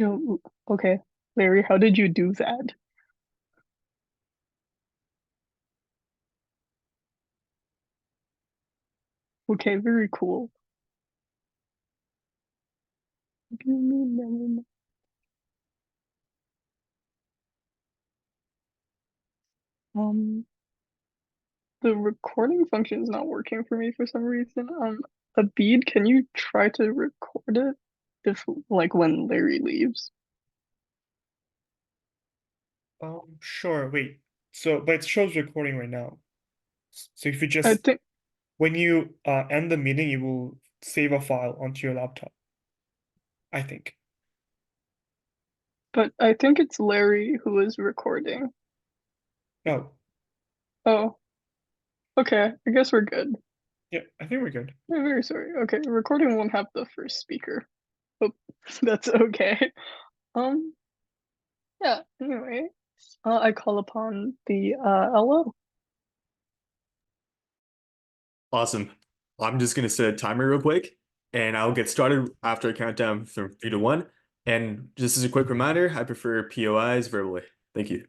Okay. Larry, how did you do that? Okay, very cool. Um, the recording function is not working for me for some reason. Abid, can you try to record it if like when Larry leaves? Sure. Wait. But it shows recording right now. So if you I just think, when you end the meeting, you will save a file onto your laptop, I think. but I think it's Larry who is recording. Oh, Oh, okay. I guess we're good. yeah, I think we're good. I'm very sorry. Okay, recording won't have the first speaker. Oh, that's okay. Um, yeah, anyway, I call upon the LO. Awesome. I'm just gonna set a timer real quick, and I'll get started after I count down from 3 to 1. And just as a quick reminder, I prefer POIs verbally. Thank you.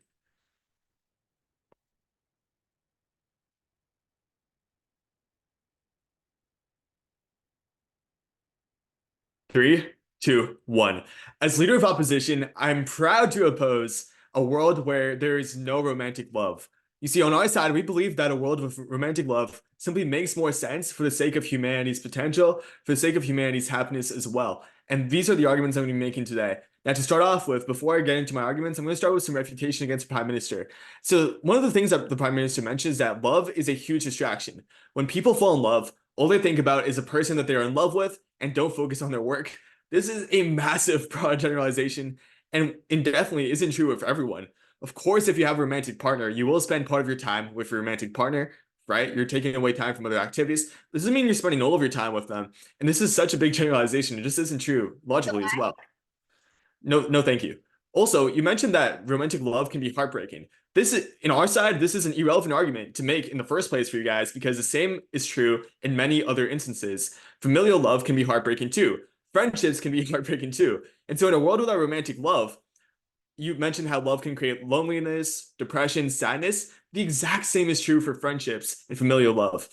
3, 2, 1. As leader of opposition, I'm proud to oppose a world where there is no romantic love. You see, on our side, we believe that a world with romantic love simply makes more sense for the sake of humanity's potential, for the sake of humanity's happiness as well. And these are the arguments I'm going to be making today. Now, to start off with, before I get into my arguments, I'm going to start with some refutation against the Prime Minister. So, one of the things that the Prime Minister mentions is that love is a huge distraction. When people fall in love, all they think about is a person that they're in love with and don't focus on their work. This is a massive broad generalization and indefinitely isn't true of everyone. Of course, if you have a romantic partner, you will spend part of your time with your romantic partner, right? You're taking away time from other activities. This doesn't mean you're spending all of your time with them. And this is such a big generalization. It just isn't true logically as well. No, no, thank you. Also, you mentioned that romantic love can be heartbreaking. This is, in our side, this is an irrelevant argument to make in the first place for you guys because the same is true in many other instances. Familial love can be heartbreaking too. Friendships can be heartbreaking too. And so, in a world without romantic love, you mentioned how love can create loneliness, depression, sadness. The exact same is true for friendships and familial love.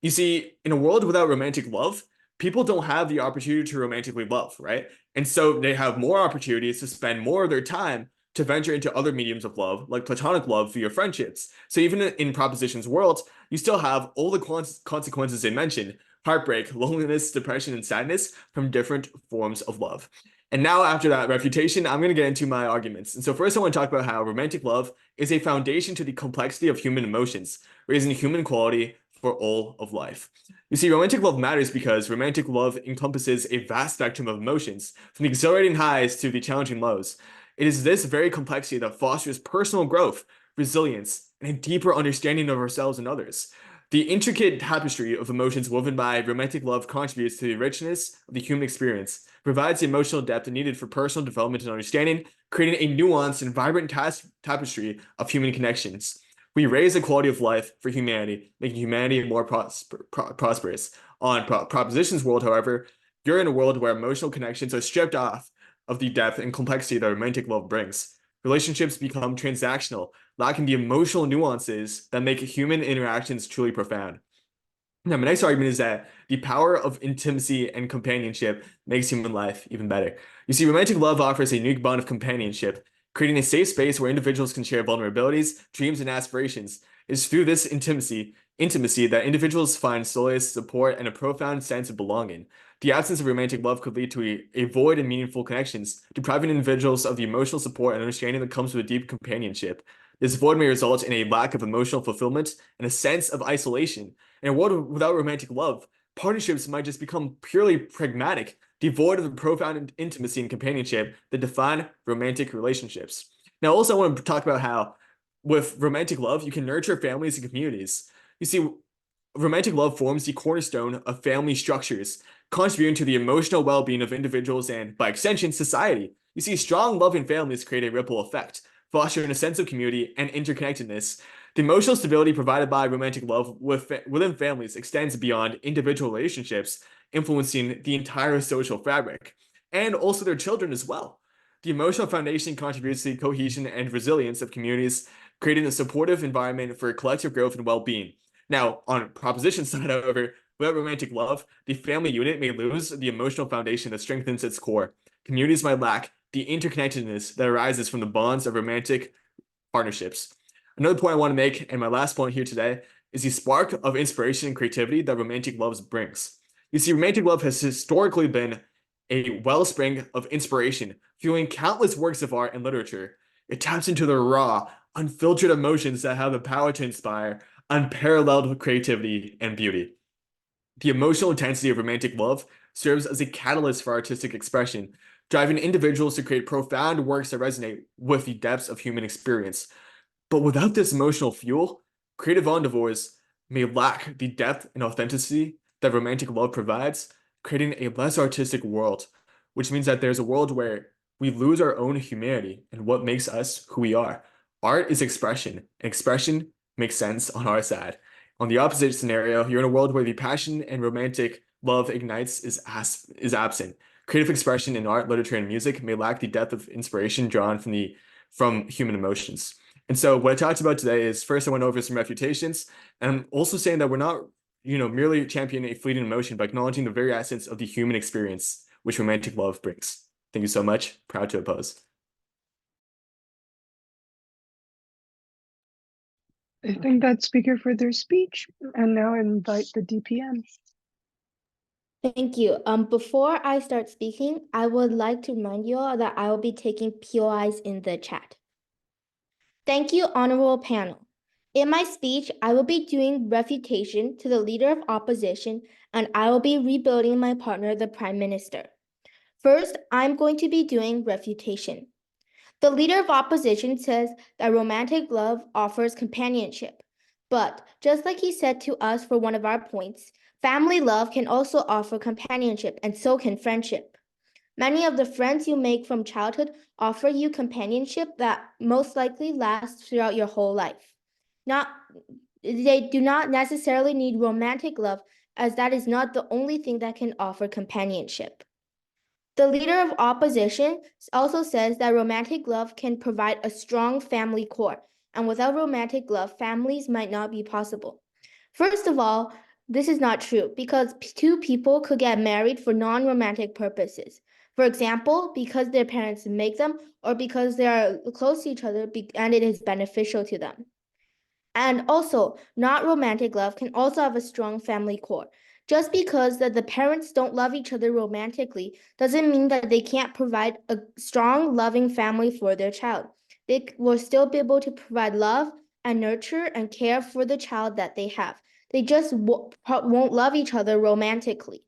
You see, in a world without romantic love, people don't have the opportunity to romantically love, right? And so they have more opportunities to spend more of their time to venture into other mediums of love, like platonic love via friendships. So even in Proposition's world, you still have all the consequences they mentioned: heartbreak, loneliness, depression, and sadness from different forms of love. And now, after that refutation, I'm going to get into my arguments. And so, first, I want to talk about how romantic love is a foundation to the complexity of human emotions, raising human quality for all of life. You see, romantic love matters because romantic love encompasses a vast spectrum of emotions, from the exhilarating highs to the challenging lows. It is this very complexity that fosters personal growth, resilience, and a deeper understanding of ourselves and others. The intricate tapestry of emotions woven by romantic love contributes to the richness of the human experience, provides the emotional depth needed for personal development and understanding, creating a nuanced and vibrant tapestry of human connections. We raise the quality of life for humanity, making humanity more prosperous. On Proposition's world, however, you're in a world where emotional connections are stripped off of the depth and complexity that romantic love brings. Relationships become transactional, lacking the emotional nuances that make human interactions truly profound. Now, my next argument is that the power of intimacy and companionship makes human life even better. You see, romantic love offers a unique bond of companionship, creating a safe space where individuals can share vulnerabilities, dreams, and aspirations. It's through this intimacy that individuals find solace, support, and a profound sense of belonging. The absence of romantic love could lead to a void in meaningful connections, depriving individuals of the emotional support and understanding that comes with deep companionship. This void may result in a lack of emotional fulfillment and a sense of isolation. In a world without romantic love, partnerships might just become purely pragmatic, devoid of the profound intimacy and companionship that define romantic relationships. Now, also, I want to talk about how with romantic love, you can nurture families and communities. You see, romantic love forms the cornerstone of family structures, contributing to the emotional well being of individuals and, by extension, society. You see, strong, loving families create a ripple effect, fostering a sense of community and interconnectedness. The emotional stability provided by romantic love within families extends beyond individual relationships, influencing the entire social fabric and also their children as well. The emotional foundation contributes to the cohesion and resilience of communities, creating a supportive environment for collective growth and well-being. Now, on proposition side, however, without romantic love, the family unit may lose the emotional foundation that strengthens its core. Communities might lack the interconnectedness that arises from the bonds of romantic partnerships. Another point I want to make, and my last point here today, is the spark of inspiration and creativity that romantic love brings. You see, romantic love has historically been a wellspring of inspiration, fueling countless works of art and literature. It taps into the raw, unfiltered emotions that have the power to inspire unparalleled creativity and beauty. The emotional intensity of romantic love serves as a catalyst for artistic expression, driving individuals to create profound works that resonate with the depths of human experience. But without this emotional fuel, creative endeavors may lack the depth and authenticity that romantic love provides, creating a less artistic world, which means that there's a world where we lose our own humanity and what makes us who we are. Art is expression, and expression makes sense on our side. On the opposite scenario, you're in a world where the passion and romantic love ignites is absent. Creative expression in art, literature, and music may lack the depth of inspiration drawn from human emotions. And so what I talked about today is first I went over some refutations, and I'm also saying that we're not, merely championing a fleeting emotion, but acknowledging the very essence of the human experience which romantic love brings. Thank you so much. Proud to oppose. I thank that speaker for their speech, and now I invite the DPM. Thank you. Before I start speaking, I would like to remind you all that I will be taking POIs in the chat. Thank you, honorable panel. In my speech, I will be doing refutation to the leader of opposition, and I will be rebuilding my partner, the prime minister. First, I'm going to be doing refutation. The leader of opposition says that romantic love offers companionship. But just like he said to us for one of our points, family love can also offer companionship, and so can friendship. Many of the friends you make from childhood offer you companionship that most likely lasts throughout your whole life. They do not necessarily need romantic love, as that is not the only thing that can offer companionship. The leader of opposition also says that romantic love can provide a strong family core, and without romantic love, families might not be possible. First of all, this is not true because two people could get married for non-romantic purposes. For example, because their parents make them, or because they are close to each other and it is beneficial to them. And also, not romantic love can also have a strong family core. Just because that the parents don't love each other romantically doesn't mean that they can't provide a strong, loving family for their child. They will still be able to provide love and nurture and care for the child that they have. They just won't love each other romantically.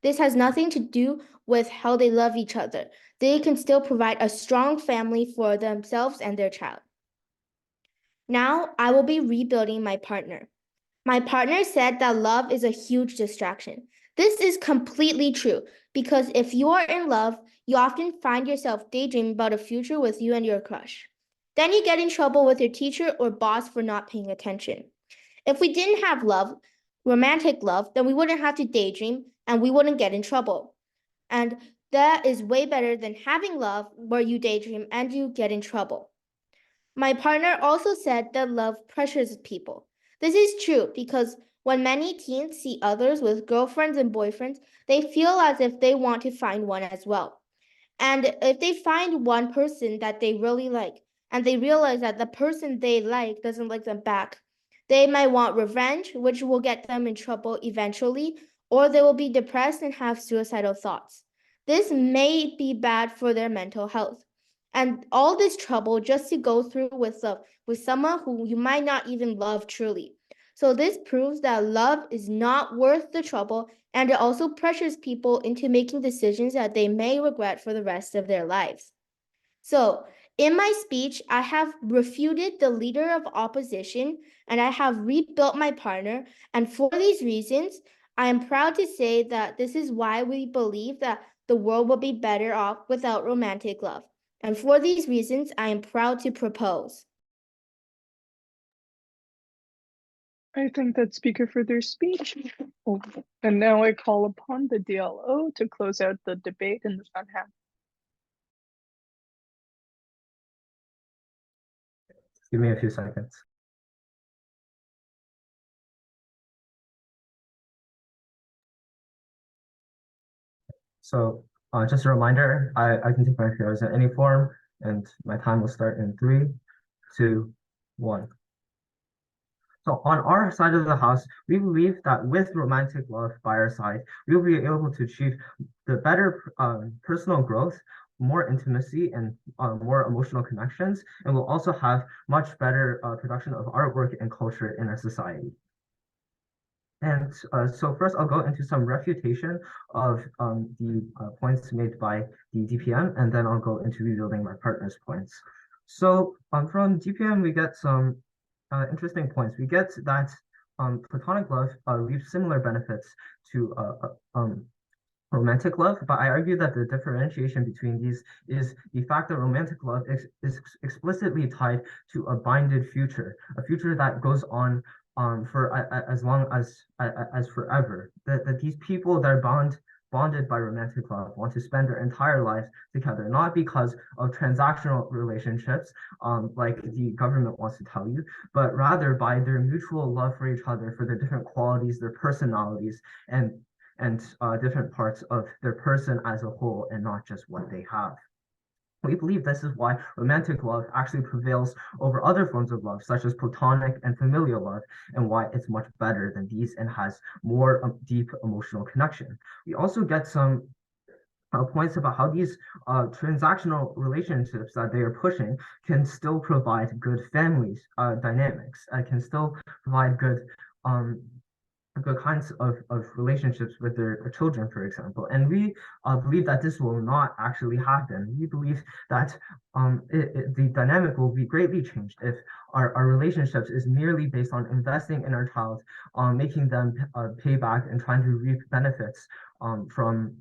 This has nothing to do with how they love each other. They can still provide a strong family for themselves and their child. Now I will be rebuilding my partner. My partner said that love is a huge distraction. This is completely true because if you are in love, you often find yourself daydreaming about a future with you and your crush. Then you get in trouble with your teacher or boss for not paying attention. If we didn't have love, romantic love, then we wouldn't have to daydream and we wouldn't get in trouble. And that is way better than having love where you daydream and you get in trouble. My partner also said that love pressures people. This is true because when many teens see others with girlfriends and boyfriends, they feel as if they want to find one as well. And if they find one person that they really like, and they realize that the person they like doesn't like them back, they might want revenge, which will get them in trouble eventually, or they will be depressed and have suicidal thoughts. This may be bad for their mental health. And all this trouble just to go through with someone who you might not even love truly. So this proves that love is not worth the trouble, and it also pressures people into making decisions that they may regret for the rest of their lives. So in my speech, I have refuted the leader of opposition and I have rebuilt my partner. And for these reasons, I am proud to say that this is why we believe that the world will be better off without romantic love. And for these reasons, I am proud to propose. I thank that speaker for their speech. Oh, and now I call upon the DLO to close out the debate in the front half. Give me a few seconds. So just a reminder, I can take my POs in any form, and my time will start in 3, 2, 1. So on our side of the house, we believe that with romantic love by our side, we will be able to achieve the better personal growth, more intimacy, and more emotional connections, and we'll also have much better production of artwork and culture in our society. And so first I'll go into some refutation of the points made by the DPM, and then I'll go into rebuilding my partner's points. So from DPM, we get some interesting points. We get that platonic love reaps similar benefits to romantic love, but I argue that the differentiation between these is the fact that romantic love is explicitly tied to a binded future, a future that goes on for as long as forever. That these people that are bonded by romantic love want to spend their entire lives together, not because of transactional relationships, like the government wants to tell you, but rather by their mutual love for each other, for their different qualities, their personalities, and different parts of their person as a whole, and not just what they have. We believe this is why romantic love actually prevails over other forms of love, such as platonic and familial love, and why it's much better than these and has more deep emotional connection. We also get some points about how these transactional relationships that they are pushing can still provide good families dynamics, can still provide good kinds of relationships with their children, for example. And we believe that this will not actually happen. We believe that the dynamic will be greatly changed if our relationships is merely based on investing in our child, making them pay back and trying to reap benefits from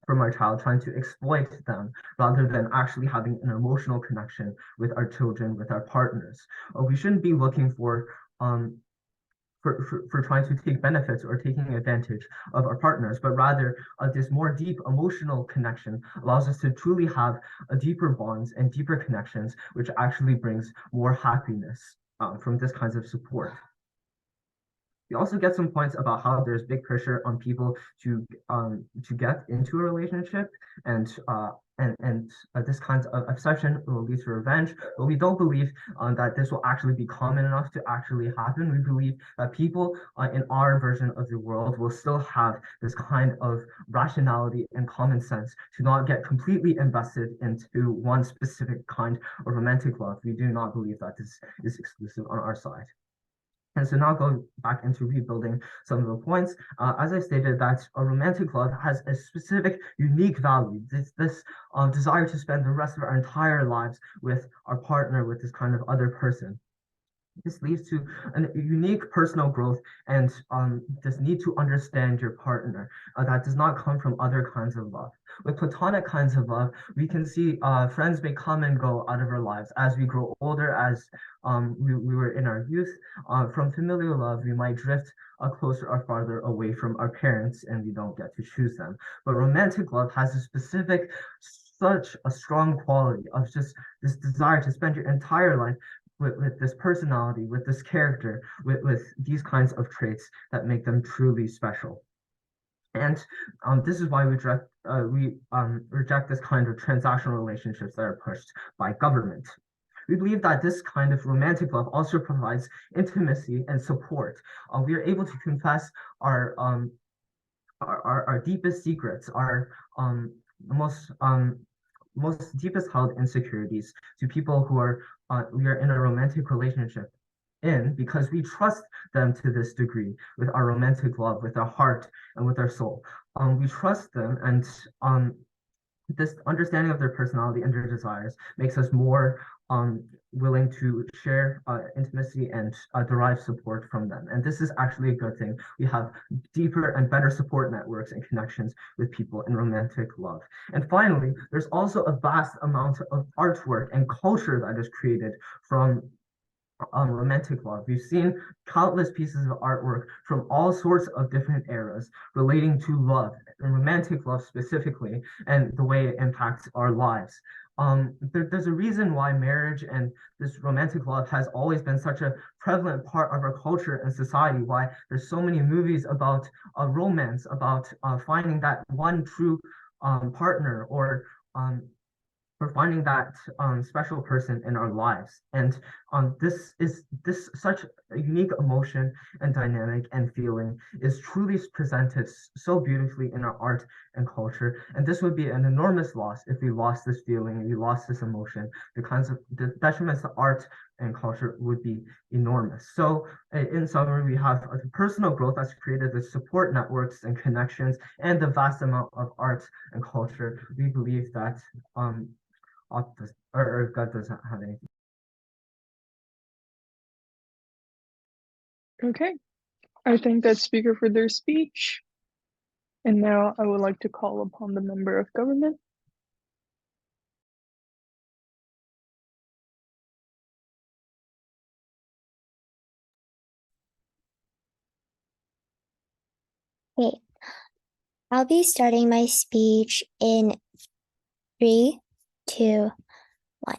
our child, trying to exploit them rather than actually having an emotional connection with our children, with our partners. We shouldn't be looking for trying to take benefits or taking advantage of our partners, but rather this more deep emotional connection allows us to truly have a deeper bonds and deeper connections, which actually brings more happiness from this kinds of support. We also get some points about how there's big pressure on people to get into a relationship, and this kind of obsession will lead to revenge. But we don't believe that this will actually be common enough to actually happen. We believe that people in our version of the world will still have this kind of rationality and common sense to not get completely invested into one specific kind of romantic love. We do not believe that this is exclusive on our side. And so now going back into rebuilding some of the points, as I stated, that a romantic love has a specific, unique value. This desire to spend the rest of our entire lives with our partner, with this kind of other person. This leads to a unique personal growth and this need to understand your partner that does not come from other kinds of love. With platonic kinds of love, we can see friends may come and go out of our lives as we grow older, as we were in our youth. From familial love, we might drift closer or farther away from our parents, and we don't get to choose them. But romantic love has a specific, such a strong quality of just this desire to spend your entire life with this personality, with this character, with these kinds of traits that make them truly special. And this is why we reject this kind of transactional relationships that are pushed by government. We believe that this kind of romantic love also provides intimacy and support. We are able to confess our deepest secrets, our most deepest held insecurities to people who we are in a romantic relationship because we trust them to this degree with our romantic love, with our heart and with our soul. We trust them, and this understanding of their personality and their desires makes us more willing to share intimacy and derive support from them. And this is actually a good thing. We have deeper and better support networks and connections with people in romantic love. And finally, there's also a vast amount of artwork and culture that is created from romantic love. We've seen countless pieces of artwork from all sorts of different eras relating to love, and romantic love specifically, and the way it impacts our lives. There's a reason why marriage and this romantic love has always been such a prevalent part of our culture and society, why there's so many movies about romance, about finding that one true partner, or for finding that special person in our lives. And this such a unique emotion and dynamic and feeling is truly presented so beautifully in our art and culture. And this would be an enormous loss if we lost this feeling, we lost this emotion. The detriments to art and culture would be enormous. So in summary, we have personal growth that's created the support networks and connections and the vast amount of art and culture. We believe that or God doesn't have anything. Okay, I thank that speaker for their speech. And now I would like to call upon the member of government. Okay, I'll be starting my speech in 3, 2, 1.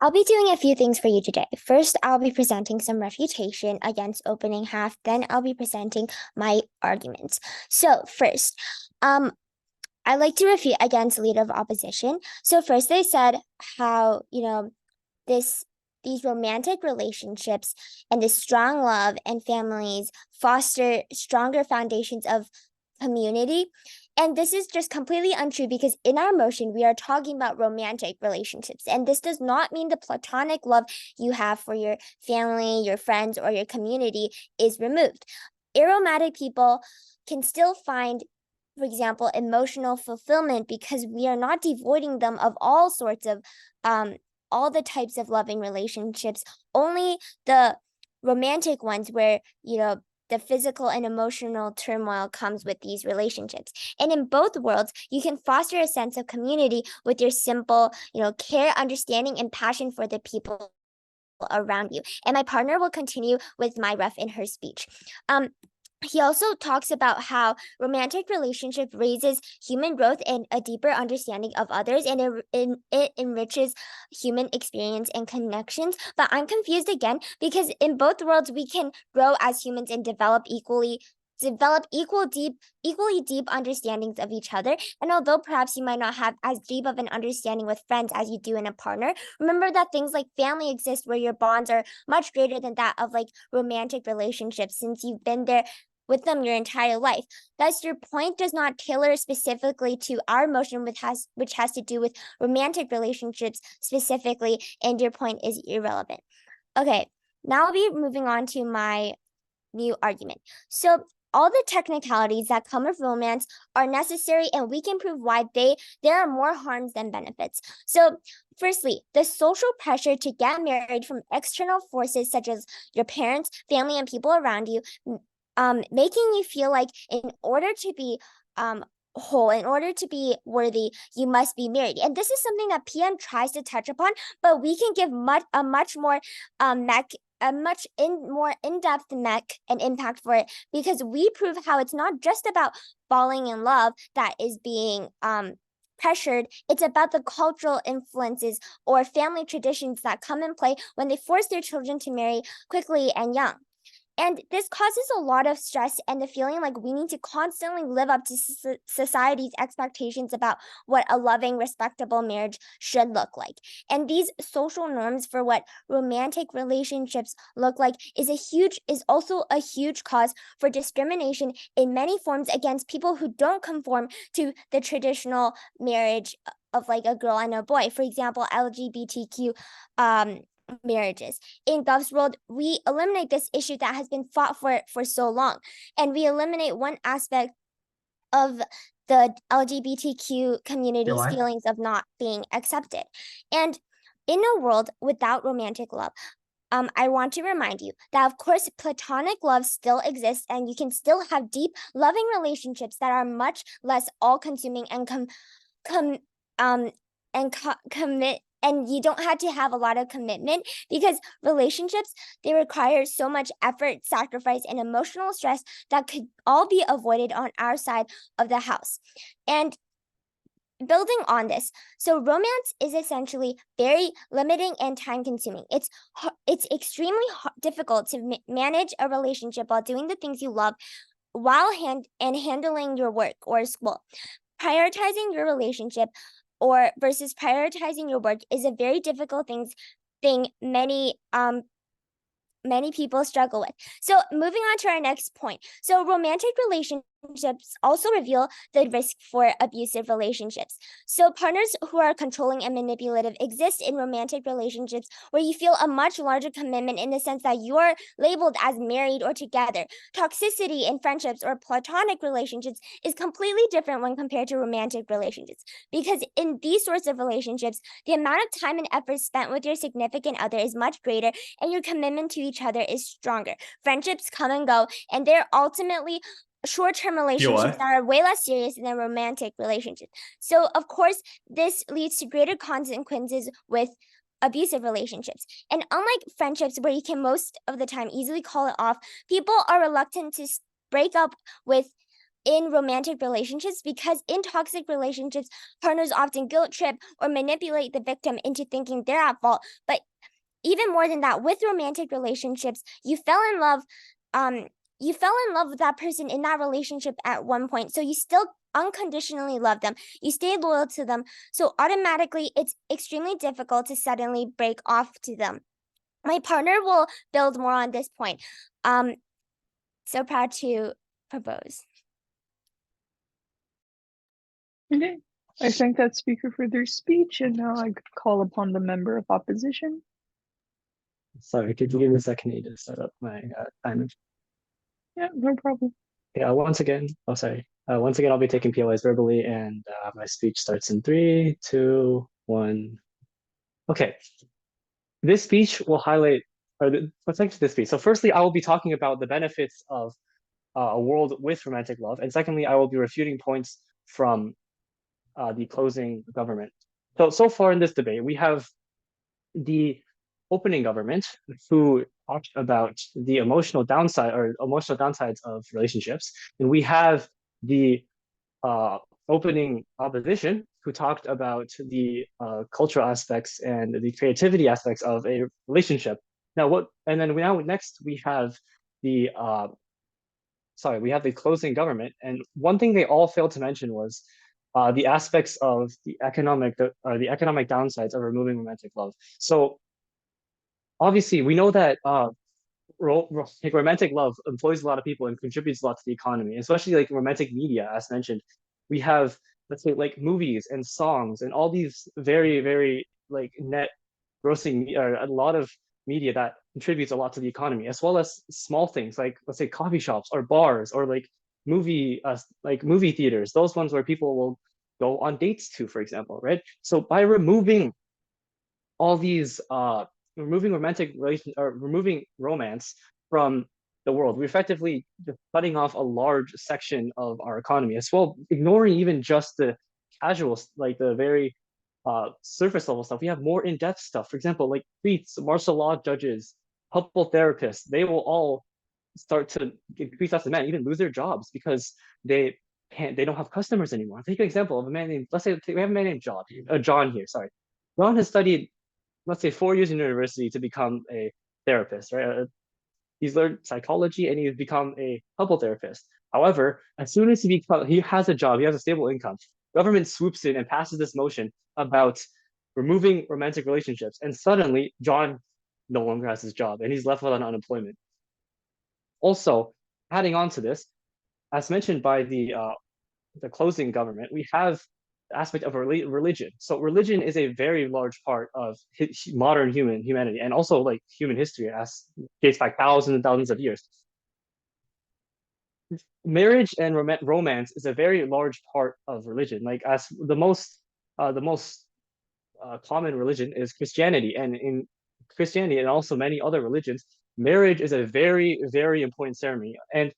I'll be doing a few things for you today. First, I'll be presenting some refutation against opening half. Then I'll be presenting my arguments. So first, I like to refute against leader of opposition. So first they said how, these romantic relationships and this strong love and families foster stronger foundations of community. And this is just completely untrue because in our motion, we are talking about romantic relationships. And this does not mean the platonic love you have for your family, your friends, or your community is removed. Aromantic people can still find, for example, emotional fulfillment because we are not devoiding them of all sorts of, all the types of loving relationships, only the romantic ones where, the physical and emotional turmoil comes with these relationships. And in both worlds, you can foster a sense of community with your simple, care, understanding, and passion for the people around you. And my partner will continue with my ref in her speech. He also talks about how romantic relationship raises human growth and a deeper understanding of others, and it enriches human experience and connections. But I'm confused again because in both worlds we can grow as humans and develop equally deep understandings of each other. And although perhaps you might not have as deep of an understanding with friends as you do in a partner, remember that things like family exist where your bonds are much greater than that of like romantic relationships, since you've been there with them your entire life. Thus, your point does not tailor specifically to our motion, which has to do with romantic relationships specifically, and your point is irrelevant. Okay, now I'll be moving on to my new argument. So all the technicalities that come with romance are necessary, and we can prove why there are more harms than benefits. So firstly, the social pressure to get married from external forces such as your parents, family, and people around you, making you feel like in order to be whole, in order to be worthy, you must be married. And this is something that PM tries to touch upon, but we can give a much more more in-depth mech and impact for it, because we prove how it's not just about falling in love that is being pressured. It's about the cultural influences or family traditions that come in play when they force their children to marry quickly and young. And this causes a lot of stress and the feeling like we need to constantly live up to society's expectations about what a loving, respectable marriage should look like. And these social norms for what romantic relationships look like is also a huge cause for discrimination in many forms against people who don't conform to the traditional marriage of like a girl and a boy. For example, LGBTQ marriages. In Gov's world, we eliminate this issue that has been fought for so long, and we eliminate one aspect of the LGBTQ community's feelings of not being accepted. And in a world without romantic love, I want to remind you that, of course, platonic love still exists, and you can still have deep, loving relationships that are much less all-consuming and and you don't have to have a lot of commitment, because relationships, they require so much effort, sacrifice, and emotional stress that could all be avoided on our side of the house. And building on this, so romance is essentially very limiting and time consuming. It's extremely difficult to manage a relationship while doing the things you love, while handling your work or school. Prioritizing your relationship or versus prioritizing your work is a very difficult thing many people struggle with. So moving on to our next point. So romantic relationships also reveal the risk for abusive relationships. So partners who are controlling and manipulative exist in romantic relationships where you feel a much larger commitment in the sense that you are labeled as married or together. Toxicity in friendships or platonic relationships is completely different when compared to romantic relationships, because in these sorts of relationships, the amount of time and effort spent with your significant other is much greater, and your commitment to each other is stronger. Friendships come and go, and they're ultimately short-term relationships that are way less serious than romantic relationships. So of course, this leads to greater consequences with abusive relationships. And unlike friendships where you can most of the time easily call it off, people are reluctant to break up in romantic relationships, because in toxic relationships, partners often guilt trip or manipulate the victim into thinking they're at fault. But even more than that, with romantic relationships, you fell in love with that person in that relationship at one point, so you still unconditionally love them, you stay loyal to them, so automatically it's extremely difficult to suddenly break off to them. My partner will build more on this point. So proud to propose. Okay, I thank that speaker for their speech, and now I call upon the member of opposition. Sorry, could you give me a second? I need to set up my timer. Yeah, no problem. Yeah, once again, once again, I'll be taking POIs verbally, and my speech starts in 3, 2, 1. Okay. This speech will highlight, let's take this speech. So firstly, I will be talking about the benefits of a world with romantic love. And secondly, I will be refuting points from the opposing government. So far in this debate, we have the opening government who talked about the emotional downsides of relationships, and we have the opening opposition who talked about the cultural aspects and the creativity aspects of a relationship. Next we have the closing government, and one thing they all failed to mention was the aspects of the economic downsides of removing romantic love. So obviously, we know that romantic love employs a lot of people and contributes a lot to the economy, especially like romantic media, as mentioned. We have, let's say, like movies and songs and all these very, very like net grossing, or a lot of media that contributes a lot to the economy, as well as small things like, let's say, coffee shops or bars or like movie theaters, those ones where people will go on dates to, for example, right? So by removing all these removing removing romance from the world, we're effectively just cutting off a large section of our economy, as well, ignoring even just the casual, like the very surface level stuff. We have more in-depth stuff. For example, like priests, martial law judges, helpful therapists, they will all start to increase less demand, even lose their jobs because they don't have customers anymore. Take an example of a man named, let's say we have a man named John here, sorry. John has studied, let's say, 4 years in university to become a therapist, right? He's learned psychology and he's become a helpful therapist. However, as soon as he has a job, he has a stable income, government swoops in and passes this motion about removing romantic relationships, and suddenly John no longer has his job and he's left with unemployment. Also, adding on to this, as mentioned by the closing government, we have the aspect of religion. So religion is a very large part of modern humanity, and also like human history, as dates back thousands and thousands of years. Marriage and romance is a very large part of religion. Like, as the most common religion is Christianity, and in Christianity and also many other religions, marriage is a very, very important ceremony. And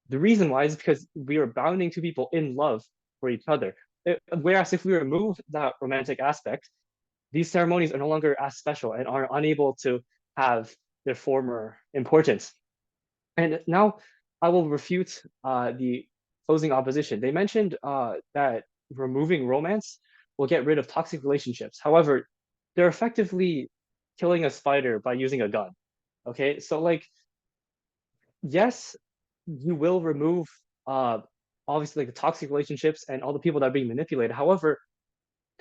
the reason why is because we are bounding two people in love for each other. Whereas if we remove that romantic aspect, these ceremonies are no longer as special and are unable to have their former importance. And now I will refute the closing opposition. They mentioned that removing romance will get rid of toxic relationships. However, they're effectively killing a spider by using a gun. Okay, so like, yes, you will remove obviously like the toxic relationships and all the people that are being manipulated. However,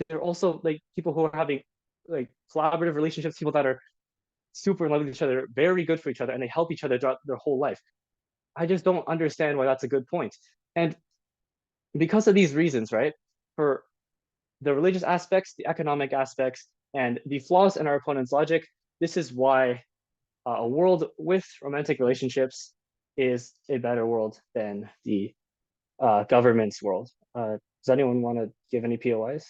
there are also like people who are having like collaborative relationships, people that are super in love with each other, very good for each other, and they help each other throughout their whole life. I just don't understand why that's a good point. And because of these reasons, right, for the religious aspects, the economic aspects, and the flaws in our opponent's logic, this is why a world with romantic relationships is a better world than the government's world. Does anyone want to give any POIs?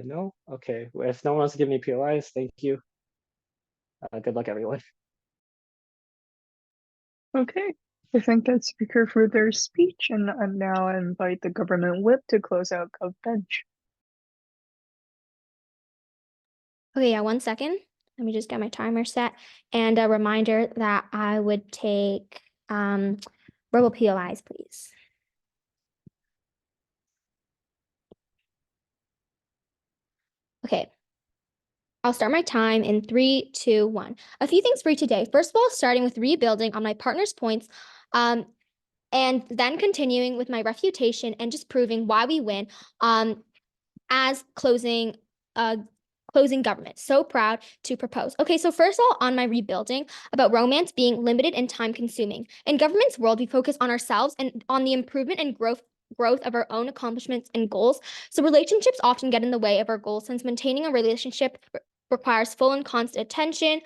No? Okay. If no one wants to give me POIs, thank you. Good luck, everyone. Okay, I thank that speaker for their speech, and now I invite the government whip to close out Gov Bench. Okay, yeah, 1 second. Let me just get my timer set. And a reminder that I would take verbal POIs, please. Okay. I'll start my time in 3, 2, 1. A few things for you today. First of all, starting with rebuilding on my partner's points, and then continuing with my refutation and just proving why we win as closing government. So proud to propose. Okay, so first of all, on my rebuilding about romance being limited and time consuming. In government's world, we focus on ourselves and on the improvement and growth of our own accomplishments and goals. So relationships often get in the way of our goals since maintaining a relationship requires full and constant attention.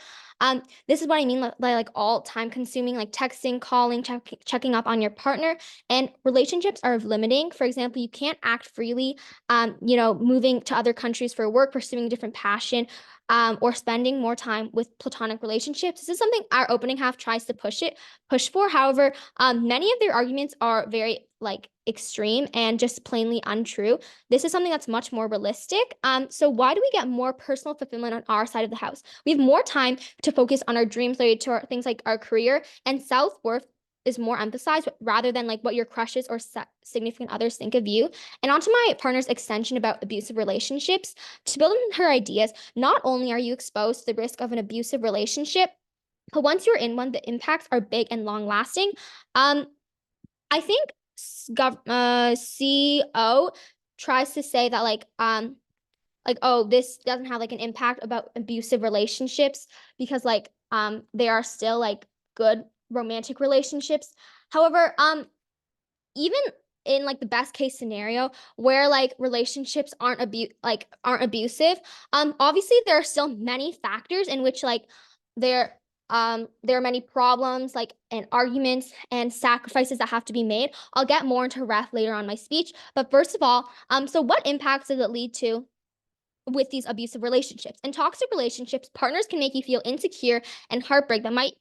This is what I mean by like all time consuming, like texting, calling, checking up on your partner. And relationships are limiting. For example, you can't act freely, moving to other countries for work, pursuing a different passion, or spending more time with platonic relationships. This is something our opening half tries to push for. However, many of their arguments are very like extreme and just plainly untrue. This is something that's much more realistic. So why do we get more personal fulfillment on our side of the house? We have more time to focus on our dreams related to things like our career, and self-worth is more emphasized rather than like what your crushes or significant others think of you. And onto my partner's extension about abusive relationships. To build on her ideas, not only are you exposed to the risk of an abusive relationship, but once you're in one, the impacts are big and long lasting. I think CEO tries to say that like, oh, this doesn't have like an impact about abusive relationships because like they are still like good romantic relationships. However, even in like the best case scenario where like relationships aren't abusive, obviously there are still many factors in which like there are many problems like and arguments and sacrifices that have to be made. I'll get more into ref later on my speech, but first of all, so what impacts does it lead to with these abusive relationships? In toxic relationships, partners can make you feel insecure and heartbreak that might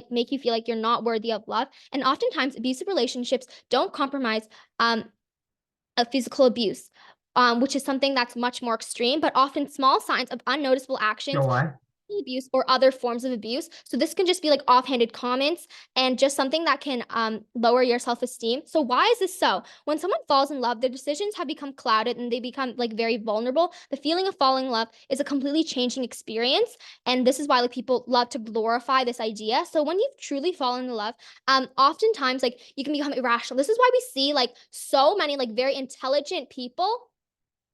make you feel like you're not worthy of love. And oftentimes abusive relationships don't compromise a physical abuse, which is something that's much more extreme, but often small signs of unnoticeable actions, POI. abuse or other forms of abuse. So this can just be like offhanded comments and just something that can lower your self-esteem. So why is this so? When someone falls in love, their decisions have become clouded and they become like very vulnerable. The feeling of falling in love is a completely changing experience. And this is why like people love to glorify this idea. So when you've truly fallen in love, oftentimes like you can become irrational. This is why we see like so many like very intelligent people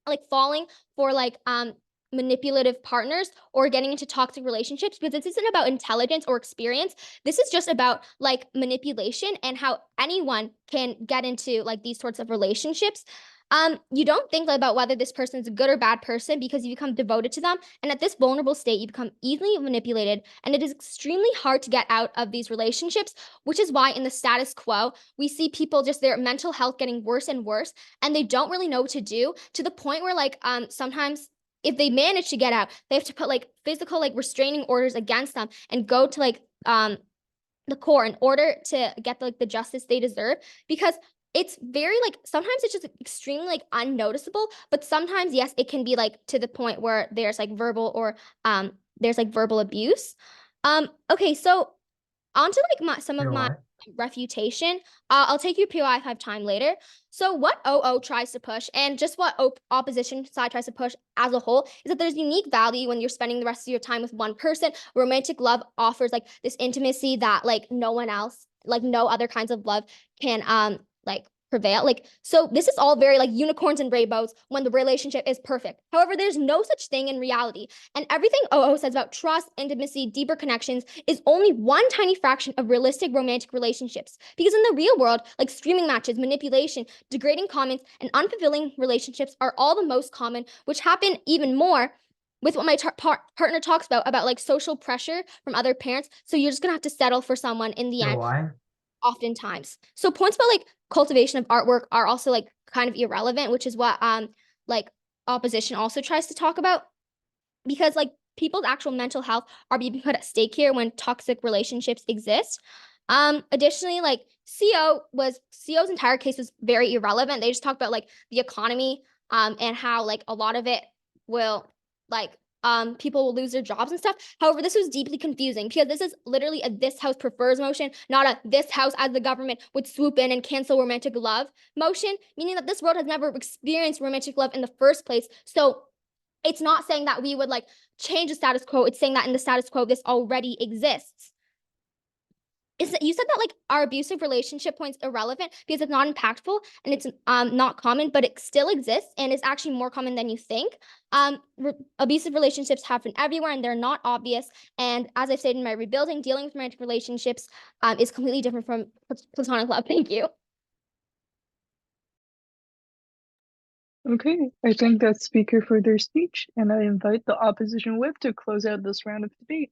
like falling for like manipulative partners or getting into toxic relationships, because this isn't about intelligence or experience. This is just about like manipulation and how anyone can get into like these sorts of relationships. You don't think about whether this person is a good or bad person because you become devoted to them. And at this vulnerable state, you become easily manipulated. And it is extremely hard to get out of these relationships, which is why in the status quo, we see people just their mental health getting worse and worse. And they don't really know what to do, to the point where like sometimes if they manage to get out, they have to put like physical like restraining orders against them and go to like the court in order to get like the justice they deserve. Because it's very like sometimes it's just extremely like unnoticeable, but sometimes yes, it can be like to the point where there's like verbal or there's like verbal abuse. Okay, so on to like some of my POI. refutation. I'll take you POI if I have time later. So what OO tries to push, and just what opposition side tries to push as a whole, is that there's unique value when you're spending the rest of your time with one person. Romantic love offers like this intimacy that like no one else, like no other kinds of love can like prevail. Like, so this is all very like unicorns and rainbows when the relationship is perfect. However, there's no such thing in reality. And everything OO says about trust, intimacy, deeper connections is only one tiny fraction of realistic romantic relationships. Because in the real world, like streaming matches, manipulation, degrading comments, and unfulfilling relationships are all the most common, which happen even more with what my partner talks about like social pressure from other parents. So you're just gonna have to settle for someone in the end, POI. oftentimes. So points about like cultivation of artwork are also like kind of irrelevant, which is what like opposition also tries to talk about, because like people's actual mental health are being put at stake here when toxic relationships exist. Additionally, like CO's entire case was very irrelevant. They just talked about like the economy and how like a lot of it will like people will lose their jobs and stuff. However, this was deeply confusing because this is literally a this house prefers motion, not a this house as the government would swoop in and cancel romantic love motion, meaning that this world has never experienced romantic love in the first place. So it's not saying that we would like change the status quo. It's saying that in the status quo, this already exists. Is that you said that like our abusive relationship point's irrelevant because it's not impactful and it's not common, but it still exists and it's actually more common than you think. Abusive relationships happen everywhere and they're not obvious. And as I said in my rebuilding, dealing with romantic relationships is completely different from platonic love. Thank you. Okay, I thank that speaker for their speech, and I invite the opposition whip to close out this round of debate.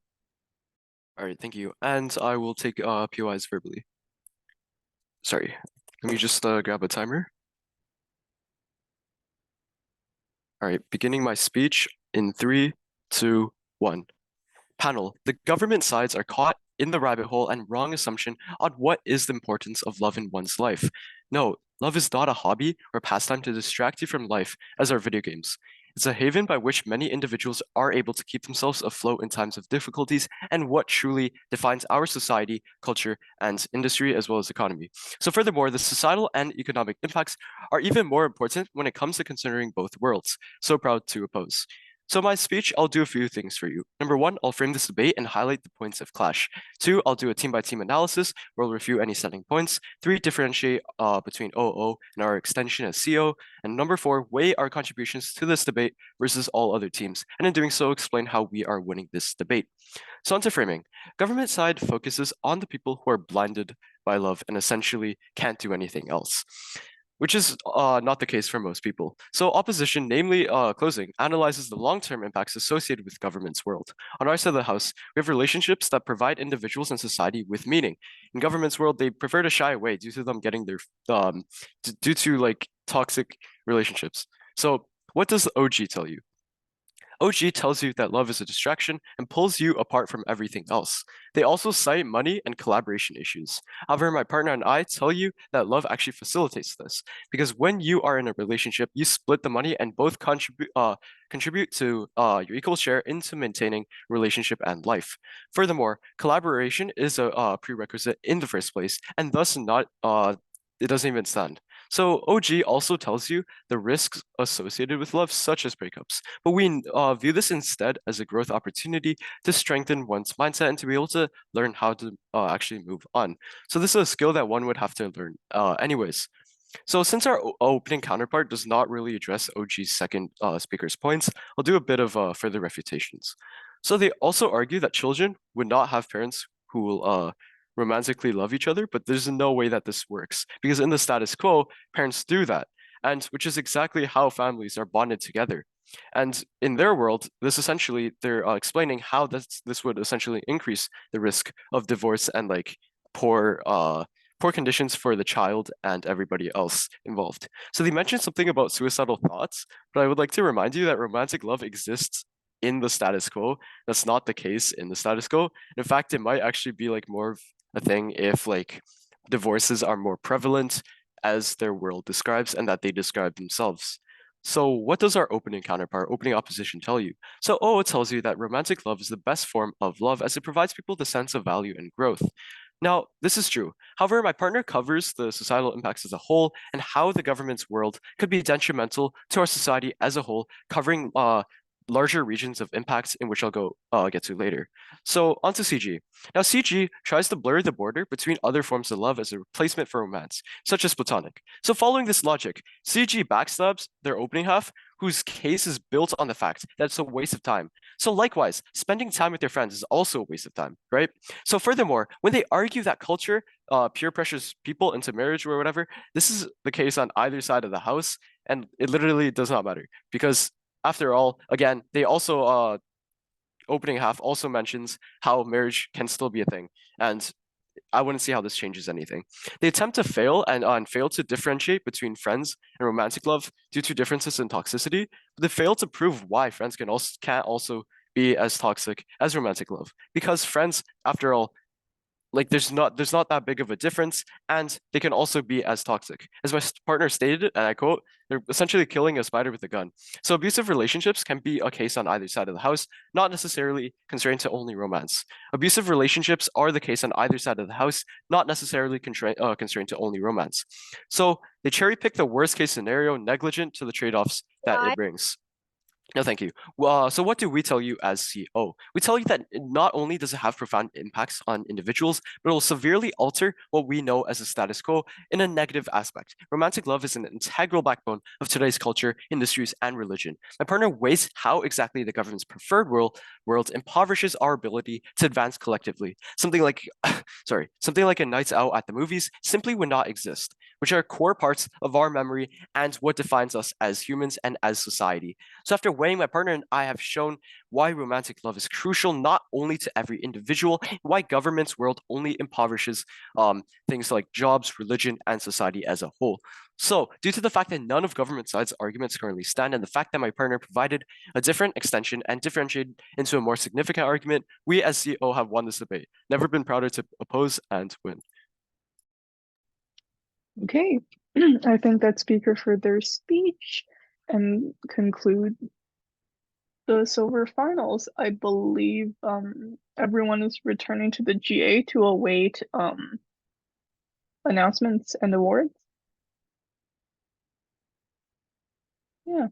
All right, thank you. And I will take POIs verbally. Sorry, let me just grab a timer. All right, beginning my speech in 3, 2, 1. Panel, the government sides are caught in the rabbit hole and wrong assumption on what is the importance of love in one's life. No, love is not a hobby or pastime to distract you from life, as are video games. It's a haven by which many individuals are able to keep themselves afloat in times of difficulties and what truly defines our society, culture, and industry, as well as economy. So furthermore, the societal and economic impacts are even more important when it comes to considering both worlds. So proud to oppose. So my speech, I'll do a few things for you. Number 1, I'll frame this debate and highlight the points of clash. 2, I'll do a team-by-team analysis where I'll review any selling points. 3, differentiate between OO and our extension as CO. And number 4, weigh our contributions to this debate versus all other teams. And in doing so, explain how we are winning this debate. So onto framing. Government side focuses on the people who are blinded by love and essentially can't do anything else, which is not the case for most people. So opposition, namely closing, analyzes the long-term impacts associated with government's world. On our side of the house, we have relationships that provide individuals and society with meaning. In government's world, they prefer to shy away due to them getting their, due to like toxic relationships. So what does OG tell you? OG tells you that love is a distraction and pulls you apart from everything else. They also cite money and collaboration issues. However, my partner and I tell you that love actually facilitates this, because when you are in a relationship, you split the money and both contribute to your equal share into maintaining relationship and life. Furthermore, collaboration is a prerequisite in the first place, and thus not it doesn't even stand. So OG also tells you the risks associated with love, such as breakups, but we view this instead as a growth opportunity to strengthen one's mindset and to be able to learn how to actually move on. So this is a skill that one would have to learn anyways. So since our opening counterpart does not really address OG's second speaker's points, I'll do a bit of further refutations. So they also argue that children would not have parents who will romantically love each other, but there's no way that this works because in the status quo, parents do that, and which is exactly how families are bonded together. And in their world, this essentially they're explaining how this would essentially increase the risk of divorce and like poor conditions for the child and everybody else involved. So they mentioned something about suicidal thoughts, but I would like to remind you that romantic love exists in the status quo. That's not the case in the status quo. In fact, it might actually be like more of a thing if like divorces are more prevalent as their world describes and that they describe themselves. So what does our opening counterpart, opening opposition tell you? So it tells you that romantic love is the best form of love as it provides people the sense of value and growth. Now, this is true. However, my partner covers the societal impacts as a whole and how the government's world could be detrimental to our society as a whole, covering larger regions of impacts in which I'll get to later. So onto CG. Now CG tries to blur the border between other forms of love as a replacement for romance, such as platonic. So following this logic, CG backstabs their opening half, whose case is built on the fact that it's a waste of time. So likewise, spending time with their friends is also a waste of time, right? So furthermore, when they argue that culture peer pressures people into marriage or whatever, this is the case on either side of the house, and it literally does not matter because after all, again, they also opening half also mentions how marriage can still be a thing, and I wouldn't see how this changes anything. They attempt to fail and fail to differentiate between friends and romantic love due to differences in toxicity, but they fail to prove why friends can't also be as toxic as romantic love because friends, after all, like there's not that big of a difference, and they can also be as toxic. As my partner stated, and I quote, they're essentially killing a spider with a gun. So abusive relationships can be a case on either side of the house, not necessarily constrained to only romance. Abusive relationships are the case on either side of the house, not necessarily constrained to only romance. So they cherry pick the worst case scenario, negligent to the trade-offs that it brings. No, thank you. So what do we tell you as CO? We tell you that not only does it have profound impacts on individuals, but it will severely alter what we know as a status quo in a negative aspect. Romantic love is an integral backbone of today's culture, industries, and religion. My partner weighs how exactly the government's preferred world impoverishes our ability to advance collectively. Something like, something like a night out at the movies simply would not exist, which are core parts of our memory and what defines us as humans and as society. So after weighing, my partner and I have shown why romantic love is crucial not only to every individual, why government's world only impoverishes things like jobs, religion, and society as a whole. So due to the fact that none of government sides' arguments currently stand, and the fact that my partner provided a different extension and differentiated into a more significant argument, we as CO have won this debate. Never been prouder to oppose and win. Okay, I think that speaker for their speech and conclude the silver finals. I believe everyone is returning to the GA to await announcements and awards. Yeah.